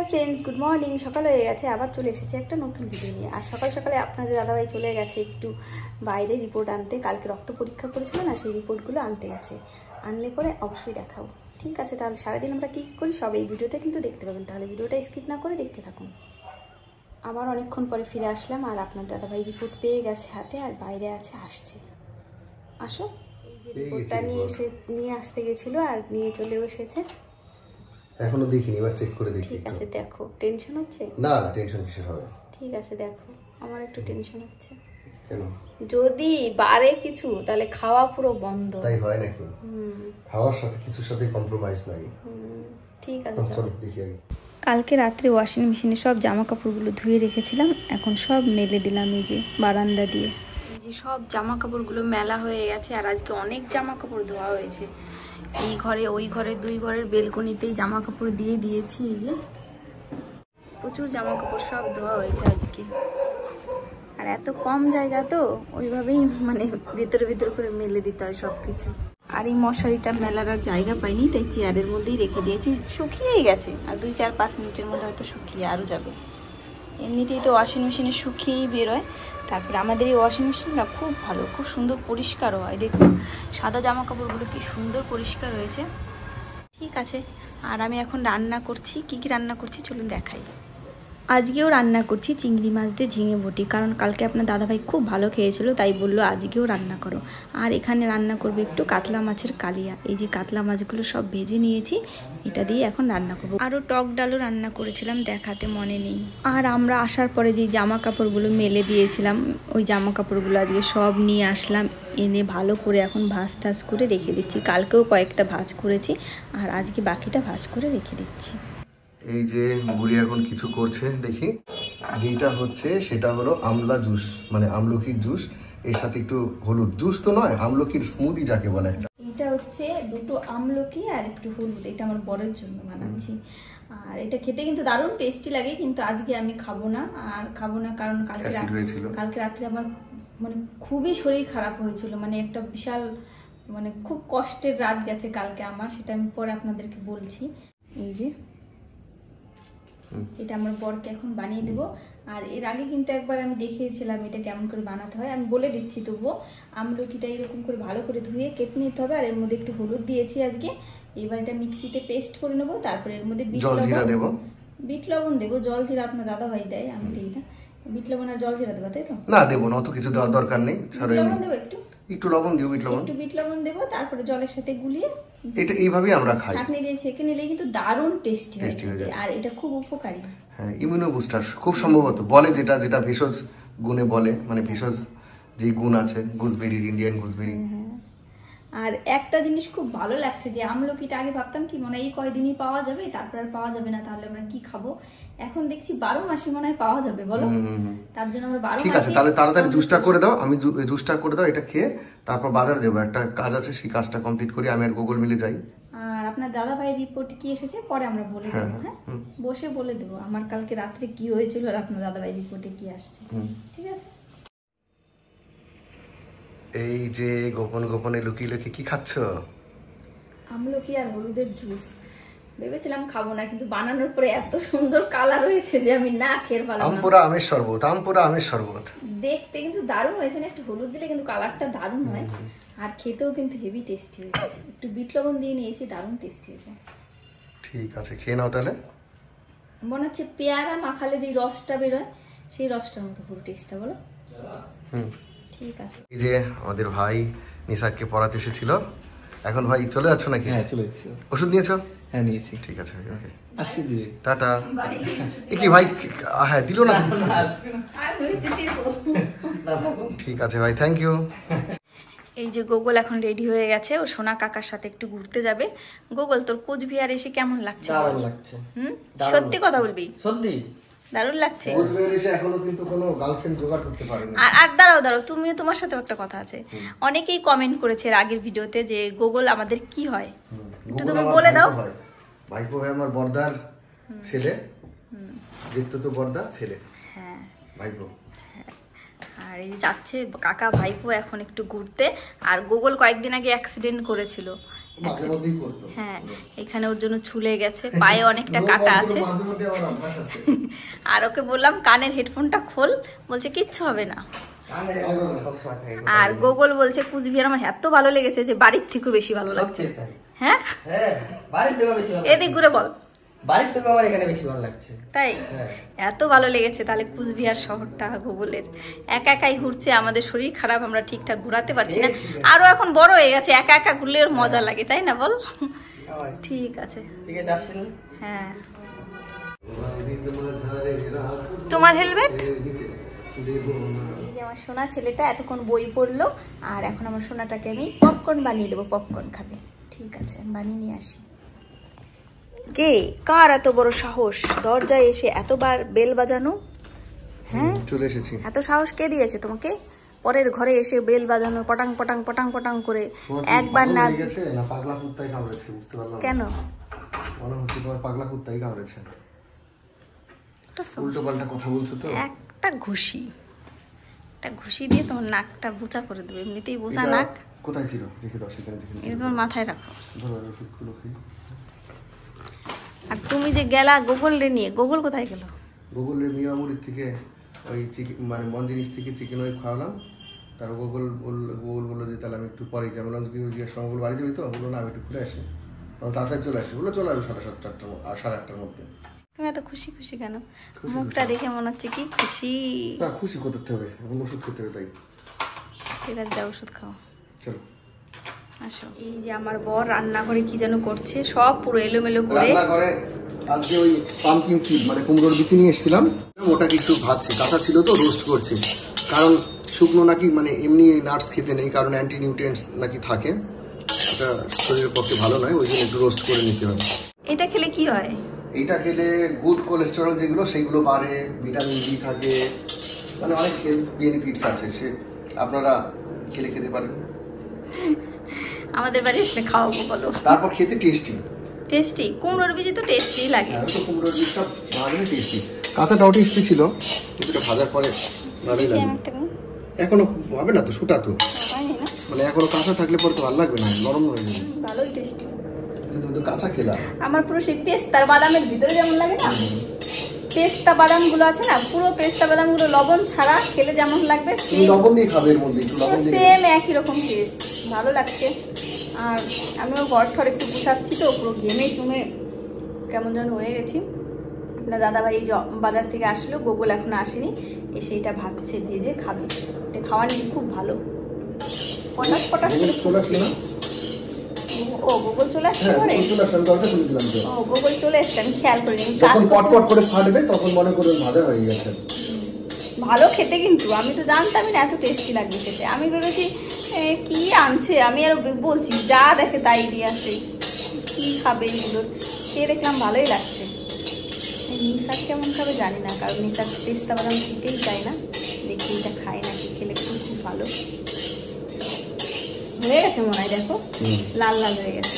Friends, good morning. সকাল হয়ে গেছে, আবার চলে এসেছে একটা নতুন ভিডিও নিয়ে। আর সকাল সকালে আপনাদের দাদাভাই চলে গেছে একটু বাইরে রিপোর্ট আনতে। কালকে রক্ত পরীক্ষা করেছিল না, সেই রিপোর্টগুলো আনতে গেছে। আনলে পরে অবশ্যই দেখাবো। ঠিক আছে, তাহলে সারাদিন আমরা কী করি সব এই ভিডিওতে কিন্তু দেখতে পাবেন। তাহলে ভিডিওটা স্কিপ না করে দেখতে থাকুন। আবার অনেকক্ষণ পরে ফিরে আসলাম, আর আপনার দাদাভাই রিপোর্ট পেয়ে গেছে হাতে, আর বাইরে আছে, আসছে। আসো। এই যে রিপোর্টটা নিয়ে আসতে গেছিলো, আর নিয়ে চলেও এসেছে। এখনো দেখিনি, এবার চেক করে দেখি। ঠিক আছে, দেখো। টেনশন হচ্ছে? না না, টেনশন কিসের হবে। ঠিক আছে, দেখো। আমার একটু টেনশন হচ্ছে। কেন? যদি বাড়ে কিছু তাহলে খাওয়া পুরো বন্ধ। তাই হয় নাকি? খাওয়ার সাথে কিছুর সাথে কম্প্রোমাইজ নাই। ঠিক আছে, চলো দেখি আগে। কালকে রাত্রে ওয়াশিং মেশিনে সব জামা কাপড়গুলো ধুয়ে রেখেছিলাম, এখন সব মেলে দিলাম এই যে বারান্দা দিয়ে। এই যে সব জামা কাপড়গুলো মেলা হয়ে গেছে, আর আজকে অনেক জামা কাপড় ধোয়া হয়েছে। এই ঘরে, ওই ঘরে, দুই ঘরের বেলকনিতেই জামা কাপড় দিয়ে দিয়েছি। এই যে প্রচুর জামা কাপড় সব ধোয়া হয়েছে আজকে। আর এত কম জায়গা তো ওইভাবেই মানে ভিতরে ভিতরে করে মেলে দিতে হয় সব কিছু। আর এই মশারিটা মেলার আর জায়গা পাইনি, তাই চেয়ারের মধ্যেই রেখে দিয়েছি। শুকিয়েই গেছে, আর 2-4-5 মিনিটের মধ্যে হয়তো শুকিয়ে আরও যাবে। এমনিতেই তো ওয়াশিং মেশিনে শুকিয়েই বেরোয়। তারপরে আমাদের এই ওয়াশিং মেশিনটা খুব ভালো, খুব সুন্দর পরিষ্কারও হয়। দেখুন সাদা জামা কাপড়গুলো কি সুন্দর পরিষ্কার হয়েছে। ঠিক আছে, আর আমি এখন রান্না করছি। কি কি রান্না করছি চলুন দেখাই। আজকেও রান্না করছি চিংড়ি মাছ দিয়ে ঝিঙে বটি, কারণ কালকে আপনার দাদাভাই খুব ভালো খেয়েছিল, তাই বললো আজকেও রান্না করো। আর এখানে রান্না করবে একটু কাতলা মাছের কালিয়া। এই যে কাতলা মাছগুলো সব ভেজে নিয়েছি, এটা দিয়ে এখন রান্না করবো। আরও টক ডালও রান্না করেছিলাম, দেখাতে মনে নেই। আর আমরা আসার পরে যে জামা কাপড়গুলো মেলে দিয়েছিলাম, ওই জামা কাপড়গুলো আজকে সব নিয়ে আসলাম, এনে ভালো করে এখন ভাঁজ টাজ করে রেখে দিচ্ছি। কালকেও কয়েকটা ভাঁজ করেছি, আর আজকে বাকিটা ভাঁজ করে রেখে দিচ্ছি। এই যে বুড়ি এখন কিছু করছে দেখি। যেটা হচ্ছে সেটা হলো আমলা জুস, মানে আমলকির জুস। এর সাথে একটু হলুদ। জুস তো নয়, আমলকির স্মুদি যাকে বলে একটা। এটা হচ্ছে দুটো আমলকি আর একটু হলুদ। এটা আমার বরের জন্য বানাচ্ছি। আর এটা খেতে কিন্তু দারুণ টেস্টি লাগে, কিন্তু আজকে আমি খাবো না। আর খাবো না কারণ কালকে রাত্রে আমার মানে খুবই শরীর খারাপ হয়েছিল। মানে একটা বিশাল মানে খুব কষ্টের রাত গেছে কালকে আমার, সেটা আমি পরে আপনাদেরকে বলছি। এই যে এটা আমার বরকে এখন বানিয়ে দেব। আর এর আগে কিন্তু একবার আমি দেখিয়েছিলাম এটা কেমন করে বানাতে হয়, আমি বলে দিচ্ছি তবুও। আমলকিটা এরকম করে ভালো করে ধুয়ে কেটে নিতে হবে, আর এর মধ্যে একটু হলুদ দিয়েছি আজকে। এবার এটা মিক্সিতে পেস্ট করে নেবো। তারপরে এর মধ্যে বিট লবণ দেবো। জল জিরা আপনার দাদা ভাই দেয়, আমি দিই না। বিট লবণ আর জল জিরা দেবো, তাই তো? না দেবো না, অত কিছু দেওয়ার দরকার নেই। লবণ দেবো, একটু লবণ দিও, বিট লবণ দেবো। তারপরে জলের সাথে গুলিয়ে এটা এইভাবেই আমরা খাই। চাটনি দিয়ে ছেঁকে নিলে কিন্তু দারুণ টেস্টি হয়, আর এটা খুব উপকারী। হ্যাঁ, ইমিউনো বুস্টার খুব সম্ভবত বলে, যেটা ভেষজ গুণে বলে, মানে ভেষজ যে গুণ আছে গুজবেরির, ইন্ডিয়ান গুজবেরি। আর একটা জিনিস খুব ভালো লাগছে যে আমলকিটা আগে ভাবতাম কি মনে হয় এই কয়দিনই পাওয়া যাবে, তারপর আর পাওয়া যাবে না, তাহলে আমরা কি খাবো। এখন দেখছি 12 মাসই মনে হয় পাওয়া যাবে, বলো? তার জন্য আমরা 12 মাস। ঠিক আছে, তাহলে তাড়াতাড়ি জুসটা করে দাও। আমি জুসটা করে দাও, এটা খেয়ে তারপর বাজারে যাবো। একটা কাজ আছে, সেই কাজটা কমপ্লিট করি। আমি আর গুগল মিলে যাই। আর আপনার দাদা ভাইয়ের রিপোর্ট কি এসেছে পরে আমরা বলে দেবো। হ্যাঁ, বসে বলে দেবো আমার কালকে রাত্রে কি হয়েছিল আর আপনার দাদা ভাইয়ের রিপোর্টে কি আসছে। ঠিক আছে। এই যে গোপনে লুকিয়ে কি খাচ্ছ? আমলকি আর হলুদের জুস। ভেবেছিলাম খাবো না, কিন্তু বানানোর পরে এত সুন্দর কালার হয়েছে যে আমি না খেয়ে পারলাম না। আমপুরা আমের শরবত দেখতে কিন্তু দারুণ হয়েছে না? একটু হলুদ দিলে কিন্তু কালারটা দারুণ হয়, আর খেতেও কিন্তু হেভি টেস্টি হয়েছে। একটু বিট লবণ দিয়ে নিয়েছি, দারুণ টেস্টি হয়েছে। ঠিক আছে, খেয়ে নাও তাহলে। মনে হচ্ছে পেয়ারা মাখালে যে রসটা বেরোয়, সেই রসটার মতো পুরো টেস্টটা, বলো? ঠিক আছে। এই যে আমাদের ভাই নিসাককে পড়াতে এসেছিল, এখন ভাই চলে যাচ্ছ নাকি? হ্যাঁ, চলে যাচ্ছি। ওষুধ নিয়েছো? হ্যাঁ, নিয়েছি। ঠিক আছে ভাই, ওকে, আসি দিদি, টাটা। কি ভাই, হ্যাঁ দিলো না? ঠিক আছে ভাই, থ্যাংক ইউ। এই যে গোগল এখন রেডি হয়ে গেছে, ও সোনা কাকার সাথে একটু ঘুরতে যাবে। গোগল, তোর কোচবিহার এসে কেমন লাগছে? দারুণ লাগছে। সত্যি কথা বলবি? সত্যি দারুণ লাগছে। কোচবিহার এসে এখনো কিন্তু কোনো গার্লফ্রেন্ড জোগাড় করতে পারেনি। আর দাঁড়াও, তুমিও, তোমার সাথে একটা কথা আছে। অনেকেই কমেন্ট করেছে এর আগের ভিডিওতে যে গোগল আমাদের কি হয়, একটু তুমি বলে দাও। ভাইপো ভাই আমার বর্দার ছেলে, দেখতে তো বর্দার ছেলে। হ্যাঁ, ভাইপো। আর এই যাচ্ছে কাকা ভাইপো এখন একটু ঘুরতে। আর গোগল কয়েকদিন আগে অ্যাক্সিডেন্ট করেছিল, মাঝে মধ্যেই করতো। হ্যাঁ, এখানে ওর জন্য ছুলে গেছে, পায়ে অনেকটা কাটা আছে। মাঝে মধ্যে আমার অভ্যাস আছে। আর ওকে বললাম কানের হেডফোনটা খোল, বলছে কিচ্ছু হবে না। আর গোগল বলছে কুচবিহার আমার এত ভালো লেগেছে যে বাড়ির থেকেও বেশি ভালো লাগছে। হ্যাঁ, বাড়ির থেকে বেশি ভালো। এদিক ঘুরে বল। বাড়ির থেকে আমার এখানে বেশি ভালো লাগছে। তাই এত ভালো লেগেছে। তাহলে কুচবিহার শহরটা গোগলের একা একাই ঘুরছে, আমাদের শরীর খারাপ, আমরা ঠিকঠাক ঘোরাতে পারছি না। আরো এখন বড় হয়ে গেছে, একা একা ঘুরলে ওর মজা লাগে, তাই না বল? ঠিক আছে, ঠিক আছে, আসছেন? হ্যাঁ। তোমার হেলমেট? আমার সোনা ছেলেটা এতক্ষণ বই পড়লো, আর এখন আমার সোনাটাকে আমি পপকর্ন বানিয়ে দেবো। পপকর্ন খাবে, ঠিক আছে, বানিয়ে নিয়ে আসি। কে, কার এত বড় সাহস দরজায় এসে এতবার বেল বাজানো? হ্যাঁ, চলে এসেছি। এত সাহস কে দিয়েছে তোমাকে? পরের ঘরে এসে বেল বাজানো, পটাং পটাং পটাং পটাং করে। একবার না পাগলা কুত্তাই কামড়েছে, বুঝতে পারলাম কেন? মনে হচ্ছে তোমার পাগলা কুত্তাই কামড়েছে। উল্টো পাল্টা কথা বলছো তো। একটা ঘুষি দিয়ে তোমার নাকটা বোচা করে দেবে, এমনিতেই বোচা নাক। কোথায় ছিল? রেখে দাও সেখানে। এটা তোমার মাথায় রাখো। ধরো ওষুধগুলো খেয়ে। আর তুমি যে গেলা গোগল রে নিয়ে, গোগল কোথায় গেল? গোগল রে মিয়ামুড়ির থেকে ওই চিকেন মানে মন জিনিস থেকে চিকেন ওই খাওয়ালাম। তার গোগল বললো যে তাহলে আমি একটু পরে যেমন জিজ্ঞেস সময় বাড়ি যাবি তো, বললো না আমি একটু ঘুরে আসি। তাড়াতাড়ি চলে আসি, বললো চলে আসবো 7:30-8টার মধ্যে। তুমি এত খুশি খুশি কেন? মুখটা দেখে মনে হচ্ছে কি খুশি। না, খুশি করতে হবে, এখন ওষুধ খেতে হবে তাই। ঠিক আছে, যাও ওষুধ খাও। চলো আসো। এই যে আমার বর রান্নাঘরে কি যেন করছে, সব পুরো এলোমেলো করে। রান্নাঘরে আজকে ওই পাম্পকিন সিড মানে কুমড়োর বিচি নিয়ে এসেছিলাম, ওটাকে একটু ভাজছি, কাঁচা ছিল তো রোস্ট করছি। কারণ শুকনো নাকি মানে এমনি নাটস খেতে নেই, কারণ অ্যান্টি নিউট্রিয়েন্টস নাকি থাকে, এটা শরীরের পক্ষে ভালো নয়, ওই জন্য একটু রোস্ট করে নিতে হবে। এটা খেলে কি হয়? এইটা খেলে গুড কোলেস্টেরল যেগুলো সেইগুলো বাড়ে, ভিটামিন ডি থাকে, মানে অনেক হেলথ বেনিফিটস আছে, সে আপনারা খেতে পারেন। আমাদের বাড়ি এসে খাওয়াবো বলো। তারপর খেতে টেস্টি কুমড়োর বীজ তো টেস্টি লাগে। হ্যাঁ, তো কুমড়োর বীজটা ভাজলে টেস্টি, কাঁচাটাও টেস্টি ছিল, কিন্তু ভাজার পরে ভালোই লাগে। এখনো হবে না তো, শুটা তো মানে এখনো কাঁচা থাকলে পরে তো ভালো লাগবে না, নরম হয়ে যাবে। ভালোই টেস্টি, তুমি তো কাঁচা খেলা। আমার পুরো সেই পেস্তার বাদামের ভিতরে যেমন লাগে না, পেস্তা বাদামগুলো আছে না, পুরো পেস্তা বাদামগুলো লবণ ছাড়া খেলে যেমন লাগবে, লবণ দিয়ে খাবে, এর মধ্যে একটু লবণ দিয়ে সেম একই রকম টেস্ট, ভালো লাগছে। আর আমিও ঘর ঠর একটু গুছাচ্ছি তো, পুরো ঘেমে চুমে কেমন যেন হয়ে গেছি। আপনার দাদাভাই এই বাজার থেকে আসলো, গোগল এখনো আসেনি, এসে এটা ভাজছে, ভেজে খাবে। এটা খাওয়া নিয়ে খুব ভালো। পটাশ পটাশ না। ও গোগল চলে আসছে ঘরে? ও গোগল চলে এসছে, আমি খেয়াল করিনি। যখন পটপট করে ফাটবে তখন মনে করবেন ভালো হয়ে গেছে। ভালো খেতে, কিন্তু আমি তো জানতামই না এত টেস্টি লাগবে খেতে। আমি ভেবেছি কি আনছে, আমি আর বলছি যা দেখে তাই দিয়ে আসে, কি খাবে এগুলো। খেয়ে দেখলাম ভালোই লাগছে। নিশাক কেমন খাবে জানি না, কারণ নিশাক পেস্তা বাদাম খেতেই চায় না, দেখি এটা খাই নাকি, খেলে খুব ভালো হয়ে গেছে মনে হয়। দেখো লাল লাল হয়ে গেছে।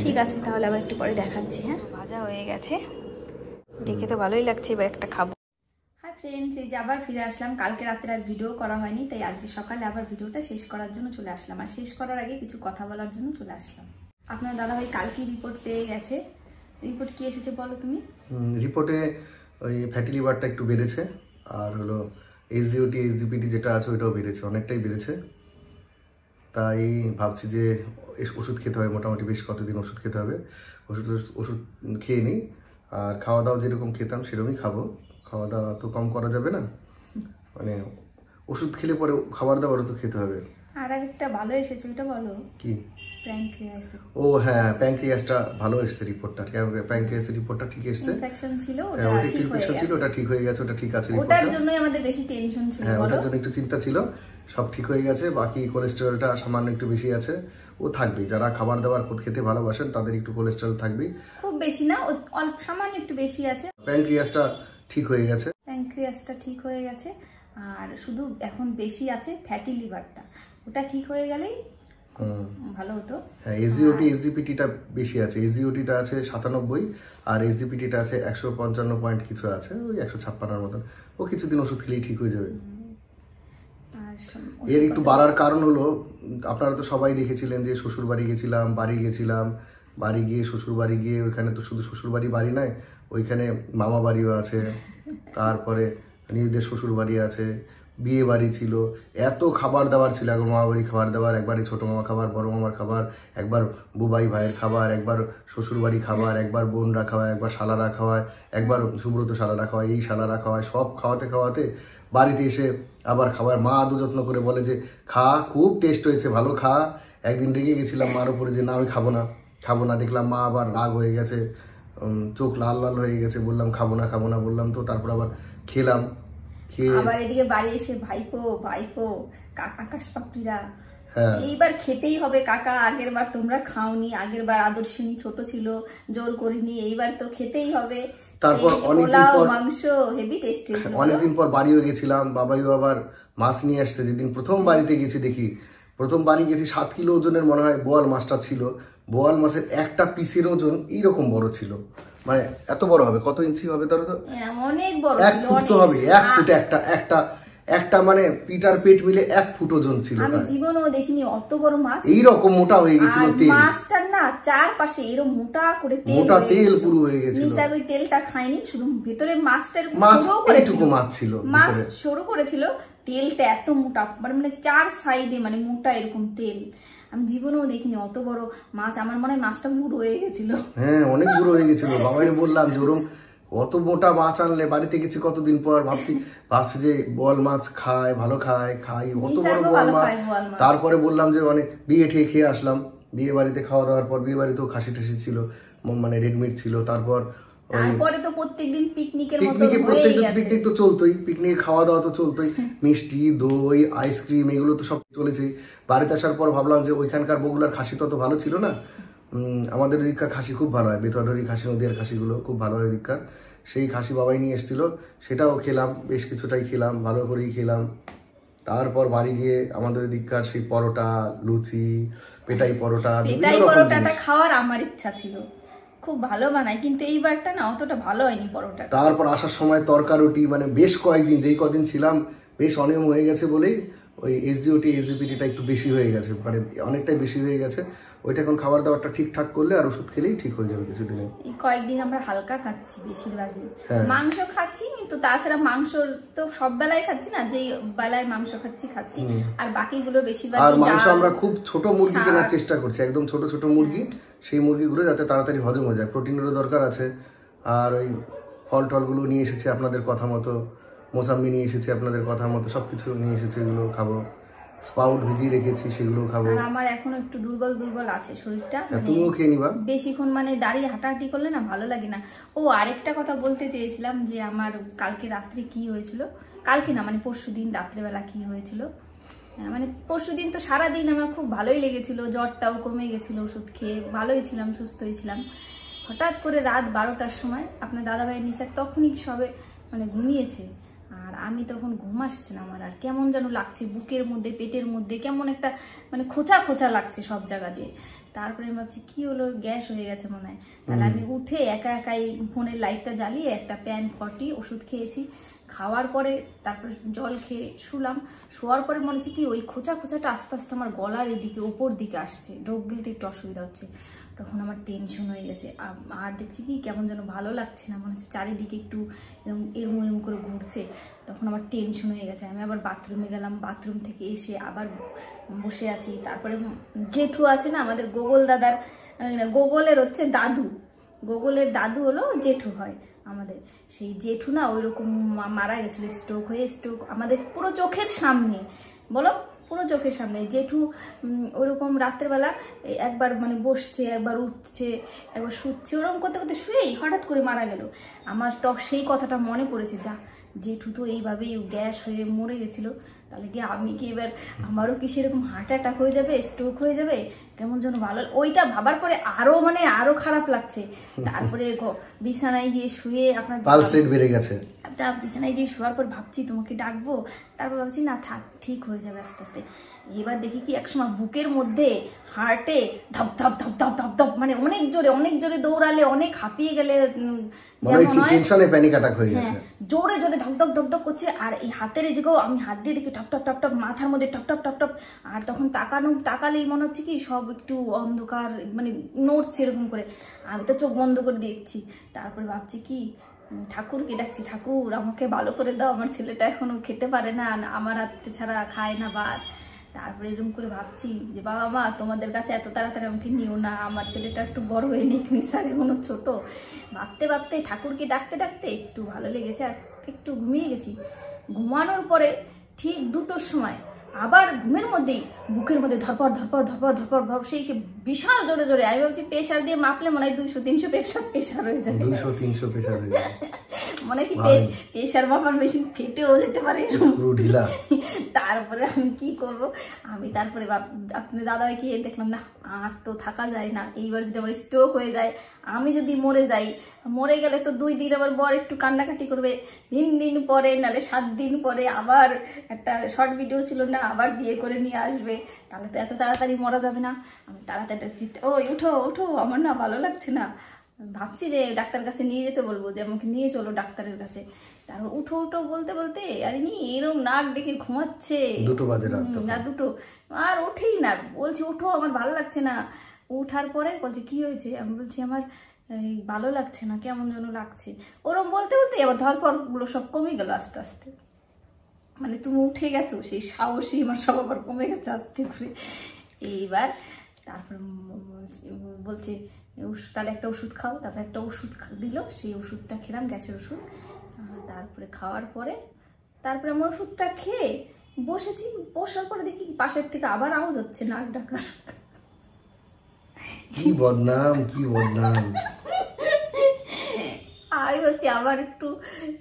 ঠিক আছে, তাহলে আবার একটু পরে দেখাচ্ছি। হ্যাঁ, ভাজা হয়ে গেছে, দেখে তো ভালোই লাগছে, এবার একটা খাবো। হাই ফ্রেন্ডস, এই যে আবার ফিরে আসলাম। কালকে রাত্রে আর ভিডিও করা হয়নি, তাই আজকে সকালে আবার ভিডিওটা শেষ করার জন্য চলে আসলাম। আর শেষ করার আগে কিছু কথা বলার জন্য চলে আসলাম। আপনার দাদাভাই কালকে রিপোর্ট পেয়ে গেছে। রিপোর্ট কি এসেছে বলো তুমি? রিপোর্টে ওই ফ্যাটি লিভারটা একটু বেড়েছে, আর হলো এসজিওটি এসজিপিটি যেটা আছে ওইটাও বেড়েছে, অনেকটাই বেড়েছে। তাই ভাবছি যে ওষুধ খেতে হবে, মোটামুটি বেশ কতদিন ওষুধ খেতে হবে। ওষুধ খেয়ে নিই, আর খাওয়া দাওয়া যেরকম খেতাম সেরকমই খাবো। খাওয়া দাওয়া তো কম করা যাবে না, মানে ওষুধ খেলে পরে খাবার দাবারও তো খেতে হবে। আর একটা ভালো এসেছে, ওটা বলো কি? প্যানক্রিয়াস। ও হ্যাঁ, প্যানক্রিয়াসটা ভালো এসেছে রিপোর্টটা। প্যানক্রিয়াসের রিপোর্টটা ঠিক এসেছে। ইনফেকশন ছিল, ওটা ঠিক হয়ে গেছে। ওটা ঠিক হয়ে গেছে, ওটা ঠিক আছে। ওটার জন্যই আমাদের বেশি টেনশন ছিল। হ্যাঁ, ওটার জন্য একটু চিন্তা ছিল। সব ঠিক হয়ে গেছে, বাকি কোলেস্টেরলটা সামান্য একটু বেশি আছে, ও থাকবে। যারা খাবার দাবার খেতে ভালোবাসেন তাদের একটু কোলেস্টেরল থাকবে, খুব বেশি না, অল্প সামান্য একটু বেশি আছে। প্যানক্রিয়াসটা ঠিক হয়ে গেছে। প্যানক্রিয়াসটা ঠিক হয়ে গেছে, আর শুধু এখন বেশি আছে ফ্যাটি লিভারটা, ওটা ঠিক হয়ে গেলেই ভালো হতো। হ্যাঁ, এসজিওটি এসজিপিটিটা বেশি আছে। এসজিওটিটা আছে 97, আর এসজিপিটিটা আছে 155 পয়েন্ট কিছু আছে, ওই 156 মতন। ও কিছুদিন ওষুধ খেলেই ঠিক হয়ে যাবে। আর এর একটু বাড়ার কারণ হলো, আপনারা তো সবাই দেখেছিলেন যে শ্বশুর বাড়ি গেছিলাম, বাড়ি গিয়ে শ্বশুর বাড়ি গিয়ে ওইখানে তো শুধু শ্বশুর বাড়ি নয়, ওইখানে মামা বাড়িও আছে, তারপরে নিজেদের শ্বশুর বাড়ি আছে, বিয়ে বাড়ি ছিল, এত খাবার দাবার ছিল। একবার মামা বাড়ি খাবার দাবার, একবার ছোট মামা খাবার, বড় মামার খাবার, একবার বুবাই ভাইয়ের খাবার, একবার শ্বশুর বাড়ি খাবার, একবার বোনরা খাওয়ায়, একবার শালারা খাওয়ায়, একবার সুব্রত শালারা খাওয়ায়, এই শালারা খাওয়ায়, সব খাওয়াতে বাড়িতে এসে আবার খাবার মা আদৌ যত্ন করে বলে যে খা, খুব টেস্ট হয়েছে, ভালো খা। একদিন রেগে গেছিলাম মার উপরে যে না আমি খাবো না, দেখলাম মা আবার রাগ হয়ে গেছে, চোখ লাল হয়ে গেছে, বললাম খাবো না বললাম, তো তারপর আবার খেলাম। আবার এদিকে বাড়ি এসে ভাইপো আকাশ পাপড়িরা, এইবার খেতেই হবে কাকা, আগের বার তোমরা খাওনি, আগের বার আদর্শিনী ছোট ছিল জোর করিনি, এইবার তো খেতেই হবে। তারপর অনেকদিন পর বাড়িও গেছিলাম, বাবাইও আবার মাছ নিয়ে আসছে। যেদিন প্রথম বাড়িতে গেছি দেখি, প্রথম বাড়ি গেছি 7 কিলো ওজনের মনে হয় বোয়াল মাছটা ছিল। বোয়াল মাছের একটা পিসের ওজন এইরকম বড় ছিল, মানে এত বড় হবে, কত ইঞ্চি হবে ধরো তো, অনেক বড়, 1 ফুট তো হবে, 1 ফুট একটা মানে পিটার পেট মিলে 1 ফুট ওজন ছিল। আমি জীবনেও দেখিনি অত বড় মাছ, এইরকম মোটা হয়ে গেছিল তেল, মাছটার না চারপাশে এরকম মোটা করে তেল পুরো হয়ে গেছিল। ওই তেলটা খাইনি, শুধু ভেতরে মাছটার এইটুকু মাছ ছিল, মাছ সরু করেছিল, তেলটা এত মোটা, মানে 4 সাইডে মানে মোটা এরকম তেল। আমি জীবনেও দেখিনি অত বড় মাছ, আমার মনে হয় মাছটা বুড়ো হয়ে গেছিল। হ্যাঁ, অনেক বুড়ো হয়ে গেছিল। বাবাইরে বললাম যে ওরম অত মোটা মাছ আনলে, বাড়িতে গেছি কতদিন পর, ভাবছি যে বোয়াল মাছ ভালো খাই, অত বড় বোয়াল মাছ। তারপরে বললাম যে মানে বিয়ে খেয়ে আসলাম, বিয়ে বাড়িতে খাওয়া দাওয়ার পর, বিয়ে বাড়িতেও খাসি টাসি ছিল, মানে রেডমিট ছিল। তারপরে তো প্রত্যেকদিন পিকনিক তো চলতোই, পিকনিকে খাওয়া দাওয়া তো চলতোই, মিষ্টি দই আইসক্রিম এগুলো তো সব চলেছে। বাড়িতে আসার পর ভাবলাম যে ওইখানকার বগুলার খাসি তত ভালো ছিল না, আমাদের ওইদিককার খাসি খুব ভালো হয়, বেতডারি খাসি, নদীয়ার খাসিগুলো খুব ভালো হয় ওইদিককার। সেই খাসি বাবাই নিয়ে এসেছিল, সেটাও খেলাম, বেশ কিছুটাই খেলাম, ভালো করেই খেলাম। তারপর বাড়ি গিয়ে আমাদের ওইদিককার সেই পরোটা, লুচি, পেটাই পরোটাটা খাওয়ার আমার ইচ্ছা ছিল, খুব ভালো বানায়, কিন্তু এইবারটা না অতটা ভালো হয়নি পরোটা। তারপর আসার সময় তরকারুটি, মানে বেশ কয়েকদিন, যেই কদিন ছিলাম বেশ অনিয়ম হয়ে গেছে বলেই ওই এসজিপিটিটা একটু বেশি হয়ে গেছে, মানে অনেকটাই বেশি হয়ে গেছে। ওইটা এখন খাবার দাবারটা ঠিকঠাক করলে আর ওষুধ খেলেই ঠিক হয়ে যাবে কিছুদিনে। কয়েকদিন আমরা হালকা খাচ্ছি বেশিরভাগই, মাংস খাচ্ছি, কিন্তু তাছাড়া মাংস তো সব বেলায় খাচ্ছি না, যেই বেলায় মাংস খাচ্ছি, আর বাকিগুলো বেশিরভাগ। আর মাংস আমরা খুব ছোট মুরগি কেনার চেষ্টা করছি, একদম ছোট মুরগি, সেই মুরগিগুলো যাতে তাড়াতাড়ি হজম হয়ে যায়, প্রোটিনেরও দরকার আছে। আর ওই ফল টলগুলো নিয়ে এসেছি আপনাদের কথা মতো, মোসাম্বি নিয়ে এসেছি আপনাদের কথা মতো, সবকিছু নিয়ে এসেছি, এগুলো খাবো। স্পাউট ভিজিয়ে রেখেছি, সেগুলো খাবো। আর আমার এখনো একটু দুর্বল আছে শরীরটা, তুমিও খেয়ে নিবা। বেশিক্ষণ মানে দাঁড়িয়ে হাঁটাহাঁটি করলে না ভালো লাগে না। ও আরেকটা কথা বলতে চেয়েছিলাম, যে আমার কালকে রাত্রে কি হয়েছিল, কালকে না মানে পরশুদিন রাত্রেবেলা কি হয়েছিল, মানে পরশুদিন তো সারাদিন আমার খুব ভালোই লেগেছিল, জ্বরটাও কমে গেছিল, ওষুধ খেয়ে ভালোই ছিলাম, সুস্থই ছিলাম। হঠাৎ করে রাত 12টার সময় আপনার দাদাভাইয়ের নিচে তখনই সবে মানে ঘুমিয়েছে, আর আমি তখন ঘুম আসছে না আমার, আর কেমন যেন লাগছে বুকের মধ্যে, পেটের মধ্যে কেমন একটা মানে খোঁচা লাগছে সব জায়গা দিয়ে। তারপরে আমি ভাবছি কি হলো, গ্যাস হয়ে গেছে মনে হয়। তাহলে আমি উঠে একাই ফোনের লাইটটা জ্বালিয়ে একটা প্যান 40 ওষুধ খেয়েছি। খাওয়ার পরে তারপরে জল খেয়ে শুলাম, শোয়ার পরে মনে হচ্ছে কি ওই খোঁচাটা আস্তে আস্তে আমার গলার এদিকে ওপর দিকে আসছে, ঢোক গিলতে একটু অসুবিধা হচ্ছে। তখন আমার টেনশন হয়ে গেছে, আর দেখছি কি কেমন যেন ভালো লাগছে না, মনে হচ্ছে চারিদিকে একটু এরম করে ঘুরছে। তখন আমার টেনশন হয়ে গেছে, আমি আবার বাথরুমে গেলাম, বাথরুম থেকে এসে আবার বসে আছি। তারপরে জেঠু আছে না আমাদের গোগলের হচ্ছে দাদু, গোগলের দাদু হলো জেঠু হয় আমাদের, সেই জেঠু না ওই রকম মারা গেছিল, স্ট্রোক আমাদের পুরো চোখের সামনে, পুরো চোখের সামনে। জেঠু ওরকম রাত্রেবেলা একবার মানে বসছে, একবার উঠছে, একবার শুচ্ছে, ওরকম করতে শুয়েই হঠাৎ করে মারা গেল। আমার তো সেই কথাটা মনে পড়েছে, যা জেঠু তো এইভাবেই গ্যাস হয়ে মরে গেছিল, তাহলে কি আমি কি এবার আমারও কি সেরকম হার্ট অ্যাটাক হয়ে যাবে, স্ট্রোক হয়ে যাবে, কেমন যেন ভালো, ওইটা ভাবার পরে আরো খারাপ লাগছে। তারপরে বিছানায় গিয়ে শুয়ে আপনার পালস রেট বেড়ে গেছে, বিছানায় গিয়ে শোয়ার পর ভাবছি তোমাকে ডাকবো, তারপর ভাবছি না থাক, ঠিক হয়ে যাবে আস্তে আস্তে। এবার দেখি কি একসময় বুকের মধ্যে হার্টে ধপ ধপ ধপ ধপ ধপ ধপ, মানে অনেক জোরে দৌড়ালে, অনেক হাঁপিয়ে গেলে টেনশনে প্যানিক অ্যাটাক হয়ে গেছে, জোরে ধক ধক ধক ধক করছে। আর এই হাতের এই জায়গাও আমি হাত দিয়ে দেখি টপ টপ টপ টপ, মাথার মধ্যে টপ টপ টপ টপ। আর তখন তাকালেই মনে হচ্ছে কি সব একটু অন্ধকার, মানে নড়ছে এরকম করে। আমি তো চোখ বন্ধ করে দেখছি। তারপরে ভাবছি কি, ঠাকুরকে ডাকছি, ঠাকুর আমাকে ভালো করে দাও, আমার ছেলেটা এখনো খেতে পারে না, আমার হাতে ছাড়া খায় না ভাত। তারপরে এরকম করে ভাবছি যে বাবা মা তোমাদের কাছে এত তাড়াতাড়ি আমাকে নিও না, আমার ছেলেটা একটু বড় হয়ে নিক, নিসার এখনো ছোট। ভাবতে ভাবতে ঠাকুরকে ডাকতে ডাকতে একটু ভালো লেগেছে আর একটু ঘুমিয়ে গেছি। ঘুমানোর পরে ঠিক 2টোর সময় আবার ঘুমের মধ্যেই বুকের মধ্যে ধরপর ধরপর ধরপর ধরপর ধর, সেই বিশাল জোরে জোরে। আমি ভাবছি প্রেশার দিয়ে মাপলে মনে হয় 200-300 প্রেশার হয়ে যাবে, 200-300 প্রেশার হয়ে যাবে, মনে হয় কি প্রেশার মাপার মেশিন ফেটেও যেতে পারে। তারপরে আমি কি করব, আমি তারপরে আপনার দাদাকে দেখলাম না আর তো থাকা যায় না, এইবার যদি আমার স্ট্রোক হয়ে যায়, আমি যদি মরে যাই, মরে গেলে তো 2 দিন আমার বর একটু কান্নাকাটি করবে, 3 দিন পরে নাহলে 7 দিন পরে আবার একটা শর্ট ভিডিও ছিল না, আবার বিয়ে করে নিয়ে আসবে, তাহলে তো এত তাড়াতাড়ি মরা যাবে না। আমি তাড়াতাড়ি ওই উঠো উঠো, আমার না ভালো লাগছে না। ভাবছি যে ডাক্তারের কাছে নিয়ে যেতে বলবো, যে আমাকে নিয়ে চলো ডাক্তারের কাছে। তারপর উঠো উঠো বলতে বলতে আরে নি এরকম নাক ডেকে ঘুমাচ্ছে, 2টো বাজে রাত, না 2টো, আর ওঠেই না। বলছি উঠো আমার ভালো লাগছে না। উঠার পরে বলছে কি হয়েছে, আমি বলছি আমার ভালো লাগছে না, কেমন যেন লাগছে। ওরম বলতে বলতে আবার ধরপর গুলো সব কমে গেল আস্তে আস্তে। মানে তুমি উঠে গেছো, সেই সাহসী আমার সব আবার কমে গেছে আস্তে করে। এইবার তারপর বলছে তাহলে একটা ওষুধ খাও। তারপরে একটা ওষুধ দিল, সেই ওষুধটা খেলাম, গ্যাসের ওষুধ। তারপরে খাওয়ার পরে তারপরে আমার ওষুধটা খেয়ে বসেছি। বসার পরে দেখি পাশের থেকে আবার আওয়াজ হচ্ছে নাক ডাকার। কি বদনাম, কি বদনাম। আমি বলছি আবার একটু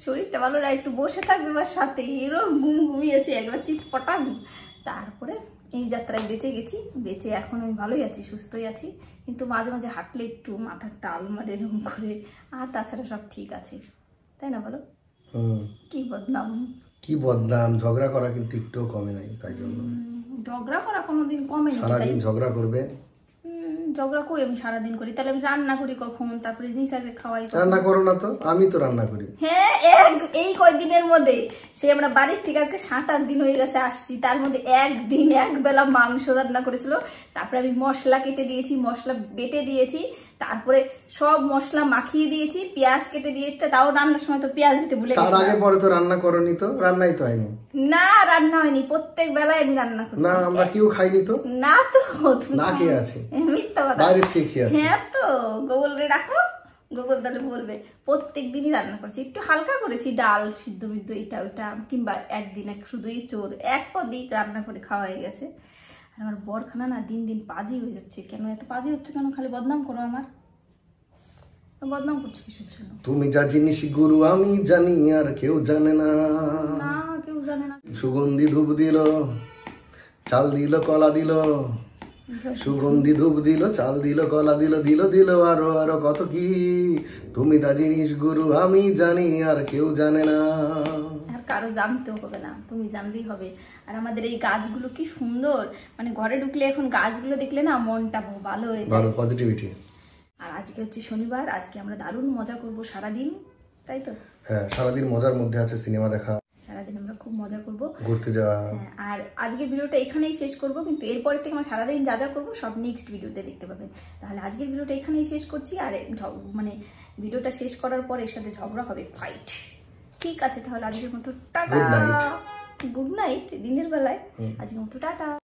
শরীরটা ভালো না, একটু বসে থাকবে বা সাথে, এরকম ঘুমিয়েছে একবার চিৎপটান। তারপরে এই যাত্রায় বেঁচে গেছি, বেঁচে এখন আমি ভালোই আছি, সুস্থই আছি। কিন্তু মাঝে মাঝে হাঁটলে একটু মাথার টাল মারে এরকম করে, আর তাছাড়া সব ঠিক আছে, তাই না বলো? কি বদনাম, কি বদনাম। ঝগড়া করা কিন্তু একটু কমে নাই, তাই জন্য ঝগড়া করা কোনোদিন কমে না। সারাদিন ঝগড়া করবে? ঝগড়া কই আমি সারাদিন করি, তাহলে আমি রান্না করি কখন, তারপরে নিসারকে খাওয়াই। রান্না করো না তো? আমি তো রান্না করি। হ্যাঁ, এই কয়দিনের মধ্যে সে আমরা বাড়ির থেকে আজকে 7-8 দিন হয়ে গেছে আসছি, তার মধ্যে একদিন একবেলা মাংস রান্না করেছিল। তারপরে আমি মশলা কেটে দিয়েছি, মশলা বেটে দিয়েছি, তারপরে সব মশলা মাখিয়ে দিয়েছি, পেঁয়াজ কেটে দিয়েছি। তাও রান্নার সময় তো পেঁয়াজ দিতে ভুলে গেছি। তার আগে পরে তো রান্না করনি, তো রান্নাই তো হয়নি। না, রান্না হয়নি, প্রত্যেক বেলায় আমি রান্না করি। না, আমরা কেউ খাইনি তো। না তো, না খেয়ে আছে, মিথ্যা কথা, বাইরের থেকে খেয়ে আছে। হ্যাঁ তো, গুগল রে রাখো, গুগল তাহলে বলবে। প্রত্যেক দিনই রান্না করছি, একটু হালকা করেছি, ডাল সিদ্ধ বিদ্ধ এটা ওইটা, কিংবা একদিন শুধু চোর এক দিক রান্না করে খাওয়া হয়ে গেছে। আর আমার বরখানা না দিন দিন পাজি হয়ে যাচ্ছে। কেন এত পাজি হচ্ছে, কেন খালি বদনাম করো, আমার বদনাম করছো কিসব? শোনো, তুমি যা জিনিস গুরু আমি জানি, আর কেউ জানে না। না, কেউ জানে না। সুগন্ধি ধূপ দিল, চাল দিল, কলা দিল, সুগন্ধি ধূপ দিল, চাল দিল, কলা দিল, দিল দিল আরো আরো কত কি। তুমি যা জিনিস গুরু আমি জানি, আর কেউ জানে না। আর কারো জানতেও হবে না, তুমি জানলেই হবে। আর আমাদের এই গাছগুলো কি সুন্দর, মানে ঘরে ঢুকলে এখন গাছগুলো দেখলে না মনটা ভালো হয়ে যায়, ভালো পজিটিভিটি। আর আজকে হচ্ছে শনিবার, আজকে আমরা দারুণ মজা করব সারাদিন, তাই তো? হ্যাঁ, সারাদিন মজার মধ্যে আছে সিনেমা দেখা, সারাদিন আমরা খুব মজা করব, ঘুরতে যাওয়া। আর আজকের ভিডিওটা এখানেই শেষ করব, কিন্তু এরপর থেকে আমরা সারাদিন যা যা করবো সব নেক্সট ভিডিওতে দেখতে পাবেন। তাহলে আজকের ভিডিওটা এখানেই শেষ করছি, আর মানে ভিডিওটা শেষ করার পর এর সাথে ঝগড়া হবে, ফাইট। ঠিক আছে, তাহলে আজকের মতো টাটা, গুড নাইট দিনের বেলায়, আজকের মতো টাটা।